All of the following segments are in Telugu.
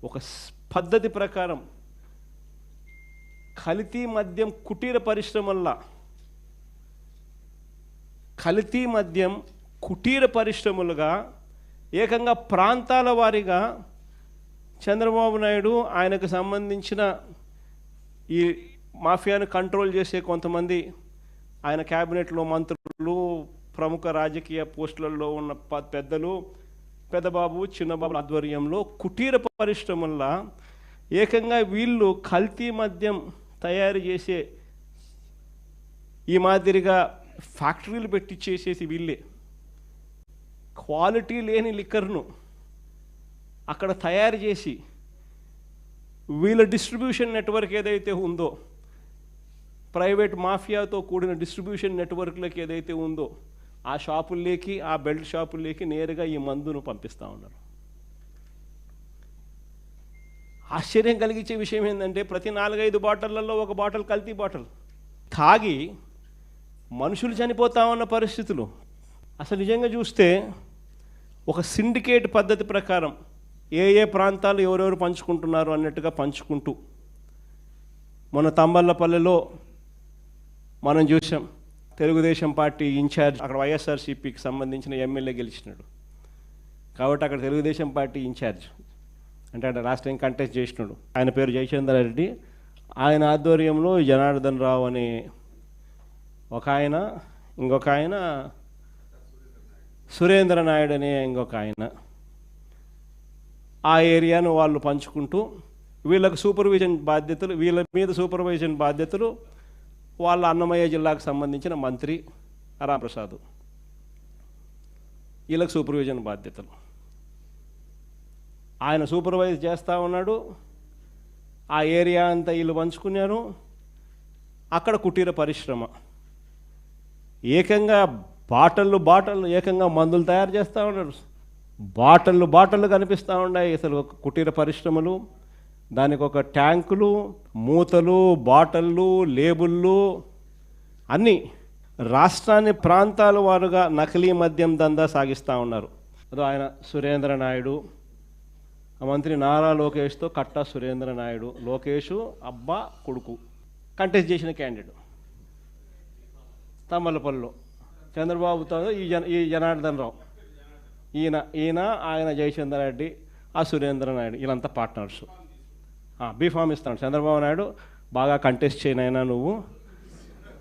ఒక పద్ధతి ప్రకారం కల్తీ మద్యం కుటీర పరిశ్రమల్లా కల్తీ మద్యం కుటీర పరిశ్రమలుగా ఏకంగా ప్రాంతాల వారీగా చంద్రబాబు నాయుడు ఆయనకు సంబంధించిన ఈ మాఫియాను కంట్రోల్ చేసే కొంతమంది ఆయన క్యాబినెట్లో మంత్రులు, ప్రముఖ రాజకీయ పోస్టులలో ఉన్న పెద్దలు, పెద్దబాబు చిన్నబాబు ఆధ్వర్యంలో కుటీర పరిశ్రమల్లో ఏకంగా వీళ్ళు కల్తీ మద్యం తయారు చేసే ఈ మాదిరిగా ఫ్యాక్టరీలు పెట్టి చేసేసి వీళ్ళే క్వాలిటీ లేని లిక్కర్ను అక్కడ తయారు చేసి వీళ్ళ డిస్ట్రిబ్యూషన్ నెట్వర్క్ ఏదైతే ఉందో, ప్రైవేట్ మాఫియాతో కూడిన డిస్ట్రిబ్యూషన్ నెట్వర్క్లకి ఏదైతే ఉందో ఆ షాపుల్లోకి, ఆ బెల్ట్ షాపుల్లోకి నేరుగా ఈ మందును పంపిస్తూ ఉన్నారు. ఆశ్చర్యం కలిగించే విషయం ఏంటంటే ప్రతి 4-5 బాటిళ్లలో ఒక బాటిల్ కల్తీ బాటిల్ తాగి మనుషులు చనిపోతా ఉన్న పరిస్థితులు. అసలు నిజంగా చూస్తే ఒక సిండికేట్ పద్ధతి ప్రకారం ఏ ప్రాంతాలు ఎవరెవరు పంచుకుంటున్నారు అన్నట్టుగా పంచుకుంటూ మన తంబళ్ళపల్లెలో మనం చూసాం. తెలుగుదేశం పార్టీ ఇన్ఛార్జ్ అక్కడ వైఎస్ఆర్సీపీకి సంబంధించిన ఎమ్మెల్యే గెలిచినాడు కాబట్టి అక్కడ తెలుగుదేశం పార్టీ ఇన్ఛార్జ్ అంటే రాష్ట్రం కంటెస్ట్ చేసినాడు. ఆయన పేరు జయచంద్రారెడ్డి. ఆయన ఆధ్వర్యంలో జనార్దన్ రావు అనే ఒక ఆయన, ఇంకొక ఆయన సురేంద్ర నాయుడు అనే ఇంకొక ఆయన, ఆ ఏరియాను వాళ్ళు పంచుకుంటూ వీళ్ళకు సూపర్విజన్ బాధ్యతలు, వీళ్ళ మీద సూపర్విజన్ బాధ్యతలు వాళ్ళ అన్నమయ్య జిల్లాకు సంబంధించిన మంత్రి రాంప్రసాద్, వీళ్ళకి సూపర్విజన్ బాధ్యతలు. ఆయన సూపర్వైజ్ చేస్తూ ఉన్నాడు. ఆ ఏరియా అంతా వీళ్ళు పంచుకున్నారు. అక్కడ కుటీర పరిశ్రమ ఏకంగా బాటళ్ళు ఏకంగా మందులు తయారు చేస్తూ ఉన్నారు. బాటళ్ళు కనిపిస్తూ ఉన్నాయి. అసలు కుటీర పరిశ్రమలు, దానికి ఒక ట్యాంకులు, మూతలు, బాటళ్ళు, లేబుళ్ళు అన్నీ రాష్ట్రాన్ని ప్రాంతాల వారుగా నకిలీ మద్యం దందా సాగిస్తూ ఉన్నారు. అదో ఆయన సురేంద్ర నాయుడు, ఆ మంత్రి నారా లోకేష్తో కట్టా సురేంద్ర నాయుడు, లోకేష్ అబ్బా కొడుకు కంటెస్ట్ చేసిన క్యాండిడేట్ తమ్మలపల్లిలో, చంద్రబాబుతో ఈ జనార్దన్ రావు, ఈయన ఆయన జయచంద్రారెడ్డి, ఆ సురేంద్ర నాయుడు, వీళ్ళంతా పార్ట్నర్స్. బీఫామ్ ఇస్తాడు చంద్రబాబు నాయుడు, బాగా కంటెస్ట్ చేయనైనా నువ్వు,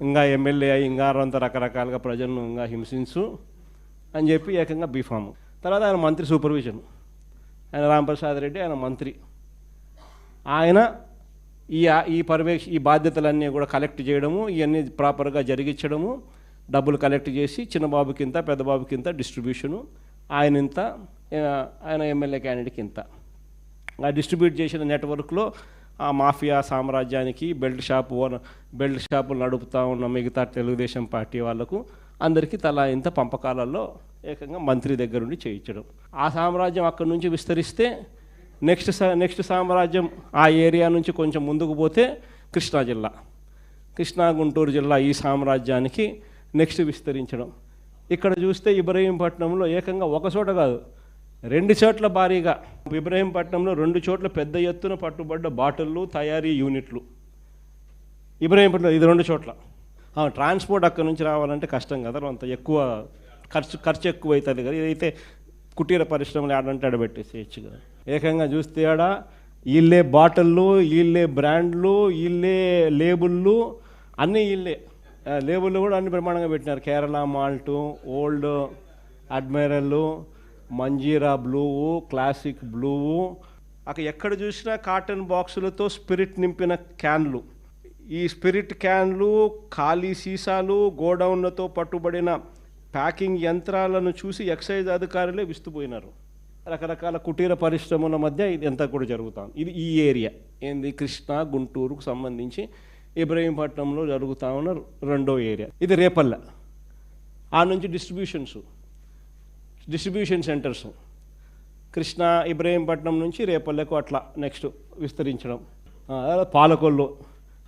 ఇంకా ఎమ్మెల్యే అయ్యి ఇంకా అంత రకరకాలుగా ప్రజలను ఇంకా హింసించు అని చెప్పి ఏకంగా బీఫాము. తర్వాత ఆయన మంత్రి సూపర్విజన్, ఆయన రాంప్రసాద్ రెడ్డి, ఆయన మంత్రి. ఆయన ఈ బాధ్యతలన్నీ కూడా కలెక్ట్ చేయడము, ఇవన్నీ ప్రాపర్గా జరిగించడము, డబ్బులు కలెక్ట్ చేసి చిన్నబాబుకింత పెద్దబాబుకింత డిస్ట్రిబ్యూషను, ఆయన ఎమ్మెల్యే క్యాండిడేట్కి ఇంత ఆ డిస్ట్రిబ్యూట్ చేసిన నెట్వర్క్లో ఆ మాఫియా సామ్రాజ్యానికి బెల్ట్ షాపులు నడుపుతూ ఉన్న మిగతా తెలుగుదేశం పార్టీ వాళ్లకు అందరికీ తలా ఇంత పంపకాలలో ఏకంగా మంత్రి దగ్గర నుండి చేయించడం. ఆ సామ్రాజ్యం అక్కడి నుంచి విస్తరిస్తే నెక్స్ట్ సామ్రాజ్యం ఆ ఏరియా నుంచి కొంచెం ముందుకు పోతే కృష్ణా గుంటూరు జిల్లా ఈ సామ్రాజ్యానికి నెక్స్ట్ విస్తరించడం. ఇక్కడ చూస్తే ఇబ్రహీంపట్నంలో ఏకంగా ఒక చోట కాదు 2 చోట్ల భారీగా, ఇబ్రహీంపట్నంలో 2 చోట్ల పెద్ద ఎత్తున పట్టుబడ్డ బాటిళ్ళు, తయారీ యూనిట్లు. ఇబ్రహీంపట్నం ఇది 2 చోట్ల. ట్రాన్స్పోర్ట్ అక్కడి నుంచి రావాలంటే కష్టం కదా, అంత ఎక్కువ ఖర్చు ఎక్కువ అవుతుంది కదా. ఇదైతే కుటీర పరిశ్రమలు ఆడంటే ఆడబెట్టేసేయచ్చు కదా. ఏకంగా చూస్తే ఆడ వీళ్ళే బాటిళ్ళు, వీళ్ళే బ్రాండ్లు, వీళ్ళే లేబుళ్ళు, అన్నీ వీళ్ళే. లేబుళ్ళు కూడా అన్ని ప్రమాణంగా పెట్టినారు. Kerala malt, old admiral, Manjira blue, classic blue, అక్కడ ఎక్కడ చూసినా కాటన్ బాక్సులతో స్పిరిట్ నింపిన క్యాన్లు. ఈ స్పిరిట్ క్యాన్లు, ఖాళీ సీసాలు, గోడౌన్లతో పట్టుబడిన ప్యాకింగ్ యంత్రాలను చూసి ఎక్సైజ్ అధికారులే విస్తుపోయినారు. రకరకాల కుటీర పరిశ్రమల మధ్య ఇది ఎంత కూడా జరుగుతాం. ఇది ఈ ఏరియా ఏంది, కృష్ణా గుంటూరుకు సంబంధించి ఇబ్రహీంపట్నంలో జరుగుతూ ఉన్న 2వ ఏరియా. ఇది రేపల్లె. ఆ నుంచి డిస్ట్రిబ్యూషన్ సెంటర్స్ కృష్ణా ఇబ్రహీంపట్నం నుంచి రేపల్లెకు అట్లా నెక్స్ట్ విస్తరించడం. పాలకొల్లు,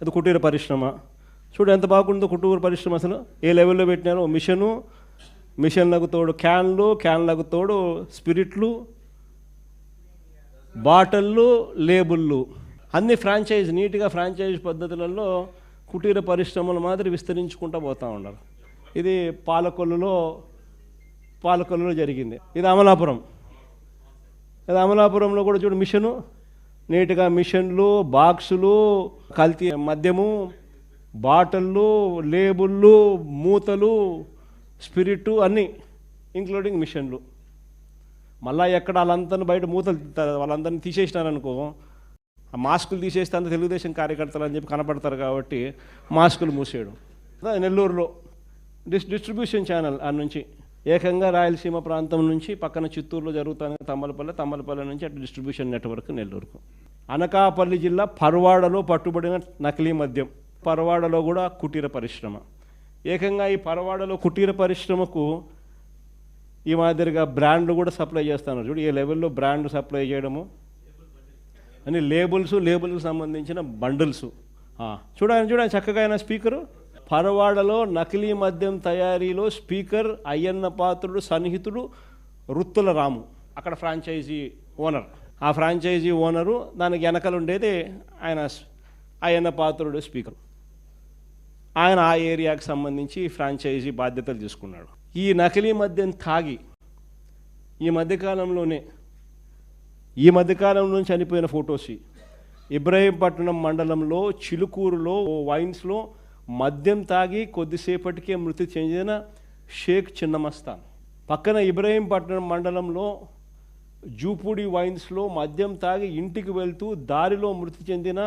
అది కుటీర పరిశ్రమ. చూడు ఎంత బాగుందో కుటీర పరిశ్రమ, అసలు ఏ లెవెల్లో పెట్టినారో. మిషన్లకు తోడు క్యాన్లకు తోడు స్పిరిట్లు, బాటళ్ళు, లేబుళ్ళు అన్ని ఫ్రాంచైజ్ నీట్గా ఫ్రాంచైజ్ పద్ధతులలో కుటీర పరిశ్రమల మాదిరి విస్తరించుకుంటూ పోతూ ఉన్నారు. ఇది పాలకొల్లులో జరిగింది. ఇది అమలాపురంలో కూడా చూడు మిషను, నీట్గా మిషన్లు, బాక్సులు, కల్తీ మద్యము, బాటళ్ళు, లేబుళ్ళు, మూతలు, స్పిరిట్ అన్నీ ఇంక్లూడింగ్ మిషన్లు. మళ్ళీ ఎక్కడ వాళ్ళందరినీ బయట మూతలు వాళ్ళందరినీ తీసేసినారనుకో, ఆ మాస్కులు తీసేస్తే అంత తెలుగుదేశం కార్యకర్తలు అని చెప్పి కనపడతారు కాబట్టి మాస్కులు మూసేయడం. నెల్లూరులో డిస్ట్రిబ్యూషన్ ఛానల్ ఆ నుంచి ఏకంగా రాయలసీమ ప్రాంతం నుంచి పక్కన చిత్తూరులో జరుగుతుంది తమ్మలపల్లి నుంచి అటు డిస్ట్రిబ్యూషన్ నెట్వర్క్ నెల్లూరుకు. అనకాపల్లి జిల్లా పర్వాడలో పట్టుబడిన నకిలీ మద్యం, పర్వాడలో కూడా కుటీర పరిశ్రమ. ఏకంగా ఈ పర్వాడలో కుటీర పరిశ్రమకు ఈ మాదిరిగా బ్రాండ్లు కూడా సప్లై చేస్తున్నారు. చూడు ఏ లెవెల్లో బ్రాండ్ సప్లై చేయడము అని లేబుల్స్ సంబంధించిన బండిల్స్. చూడండి చక్కగా అయిన స్పీకరు. పరవాడలో నకిలీ మద్యం తయారీలో స్పీకర్ అయ్యన్న పాత్రుడు సన్నిహితుడు రుత్తుల రాము, అక్కడ ఫ్రాంచైజీ ఓనర్. ఆ ఫ్రాంచైజీ ఓనరు దానికి వెనకలు ఉండేది ఆయన అయ్యన్న పాత్రుడు స్పీకర్. ఆయన ఆ ఏరియాకి సంబంధించి ఫ్రాంచైజీ బాధ్యతలు తీసుకున్నాడు. ఈ నకిలీ మద్యం తాగి ఈ మధ్యకాలంలో చనిపోయిన ఫొటోస్. ఇబ్రహీంపట్నం మండలంలో చిలుకూరులో వైన్స్లో మద్యం తాగి కొద్దిసేపటికే మృతి చెందిన షేక్ చిన్నమస్తాన్. పక్కన ఇబ్రహీంపట్నం మండలంలో జూపూడి వైన్స్లో మద్యం తాగి ఇంటికి వెళ్తూ దారిలో మృతి చెందిన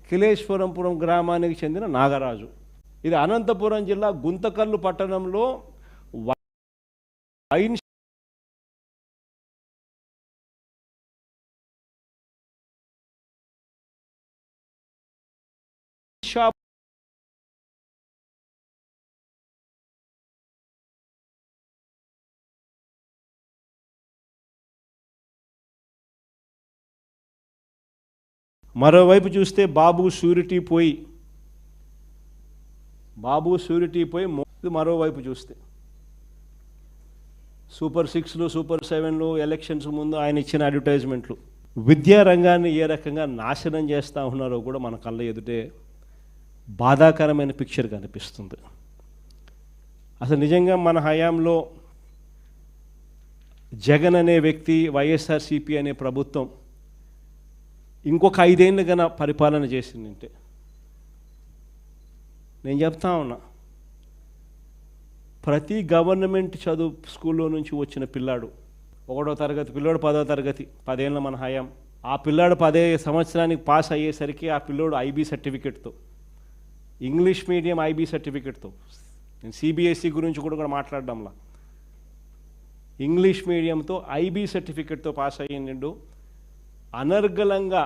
కిలేశ్వరంపురం గ్రామానికి చెందిన నాగరాజు. ఇది అనంతపురం జిల్లా గుంతకల్లు పట్టణంలో వైన్ షాప్ మరోవైపు చూస్తే బాబు షూరిటీ పోయి మరోవైపు చూస్తే సూపర్ 6లు సూపర్ 7లు ఎలక్షన్స్ ముందు ఆయన ఇచ్చిన అడ్వర్టైజ్మెంట్లు విద్యారంగాన్ని ఏ రకంగా నాశనం చేస్తూ ఉన్నారో కూడా మన కళ్ళ ఎదుటే బాధాకరమైన పిక్చర్ కనిపిస్తుంది. అసలు నిజంగా మన హయాంలో జగన్ అనే వ్యక్తి, వైఎస్ఆర్సీపీ అనే ప్రభుత్వం ఇంకొక 5 ఏళ్ళు కన్నా పరిపాలన చేసిందంటే నేను చెప్తా ఉన్నా, ప్రతి గవర్నమెంట్ స్కూల్లో నుంచి వచ్చిన పిల్లాడు 1వ తరగతి పిల్లోడు 10వ తరగతి 10 ఏళ్ళ మన హయాం, ఆ పిల్లాడు 10 సంవత్సరానికి పాస్ అయ్యేసరికి ఆ పిల్లోడు ఐబీ సర్టిఫికెట్తో, ఇంగ్లీష్ మీడియం ఐబీ సర్టిఫికెట్తో, నేను సిబిఎస్ఈ గురించి కూడా మాట్లాడడంలా, ఇంగ్లీష్ మీడియంతో ఐబీ సర్టిఫికెట్తో పాస్ అయ్యిండు. అనర్గళంగా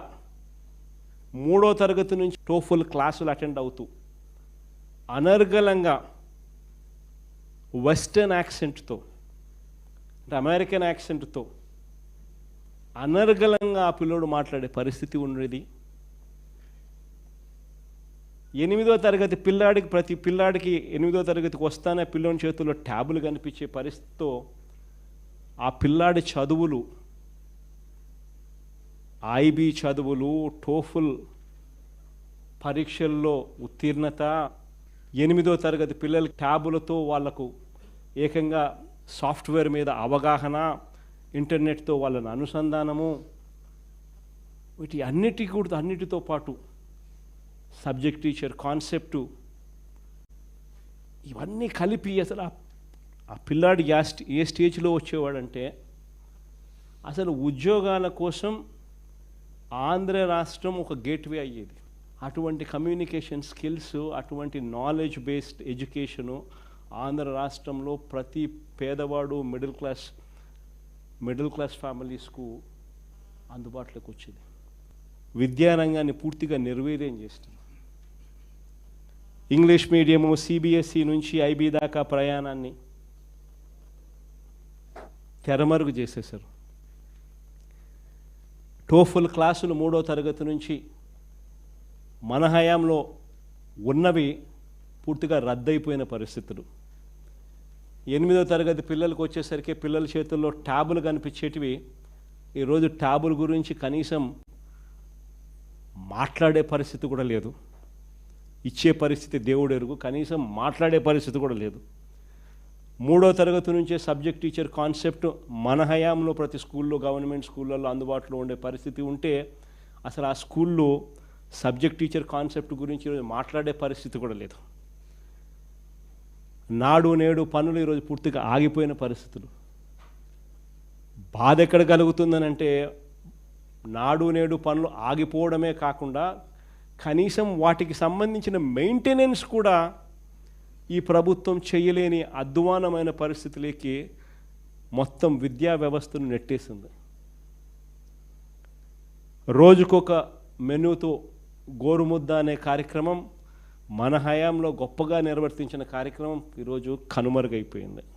3వ తరగతి నుంచి టోఫుల్ క్లాసులు అటెండ్ అవుతూ అనర్గళంగా వెస్టర్న్ యాక్సెంట్తో అంటే అమెరికన్ యాక్సెంట్తో అనర్గళంగా ఆ పిల్లోడు మాట్లాడే పరిస్థితి ఉండేది. 8వ తరగతి ప్రతి పిల్లాడికి 8వ తరగతికి వస్తానే పిల్లోని చేతుల్లో ట్యాబులు కనిపించే పరిస్థితితో ఆ పిల్లాడి చదువులు, ఐబీ చదువులు, టోఫుల్ పరీక్షల్లో ఉత్తీర్ణత, 8వ తరగతి పిల్లల ట్యాబులతో వాళ్లకు ఏకంగా సాఫ్ట్వేర్ మీద అవగాహన, ఇంటర్నెట్తో వాళ్ళని అనుసంధానము, అన్నిటితో పాటు సబ్జెక్ట్ టీచర్ కాన్సెప్టు, ఇవన్నీ కలిపి అసలు ఆ పిల్లాడి ఏ స్టేజ్లో వచ్చేవాడంటే అసలు ఉద్యోగాల కోసం ఆంధ్ర రాష్ట్రం ఒక గేట్వే అయ్యేది. అటువంటి కమ్యూనికేషన్ స్కిల్స్, అటువంటి నాలెడ్జ్ బేస్డ్ ఎడ్యుకేషను ఆంధ్ర రాష్ట్రంలో ప్రతి పేదవాడు మిడిల్ క్లాస్ ఫ్యామిలీస్కు అందుబాటులోకి వచ్చేది. విద్యారంగాన్ని పూర్తిగా నిర్వీర్యం చేస్తుంది. ఇంగ్లీష్ మీడియము సిబిఎస్ఈ నుంచి ఐబీ దాకా ప్రయాణాన్ని తెరమరుగు చేసేశారు. టోఫుల్ క్లాసులు 3వ తరగతి నుంచి మన హయాంలో ఉన్నవి పూర్తిగా రద్దయిపోయిన పరిస్థితులు. 8వ తరగతి పిల్లలకు వచ్చేసరికి పిల్లల చేతుల్లో ట్యాబులు కనిపించేటివి ఈరోజు ట్యాబుల గురించి కనీసం మాట్లాడే పరిస్థితి కూడా లేదు. ఇచ్చే పరిస్థితి దేవుడు ఎరుగు, కనీసం మాట్లాడే పరిస్థితి కూడా లేదు. 3వ తరగతి నుంచే సబ్జెక్ట్ టీచర్ కాన్సెప్ట్ మన హయాంలో ప్రతి స్కూల్లో, గవర్నమెంట్ స్కూళ్ళల్లో అందుబాటులో ఉండే పరిస్థితి ఉంటే అసలు ఆ స్కూల్లో సబ్జెక్ట్ టీచర్ కాన్సెప్ట్ గురించి ఈరోజు మాట్లాడే పరిస్థితి కూడా లేదు. నాడు నేడు పనులు ఈరోజు పూర్తిగా ఆగిపోయిన పరిస్థితులు. బాధ ఎక్కడ కలుగుతుందనంటే నాడు నేడు పనులు ఆగిపోవడమే కాకుండా కనీసం వాటికి సంబంధించిన మెయింటెనెన్స్ కూడా ఈ ప్రభుత్వం చేయలేని అధ్వానమైన పరిస్థితులకి మొత్తం విద్యా వ్యవస్థను నెట్టేసింది. రోజుకొక మెనూతో గోరుముద్ద అనే కార్యక్రమం మన హయాంలో గొప్పగా నిర్వర్తించిన కార్యక్రమం ఈరోజు కనుమరుగైపోయింది.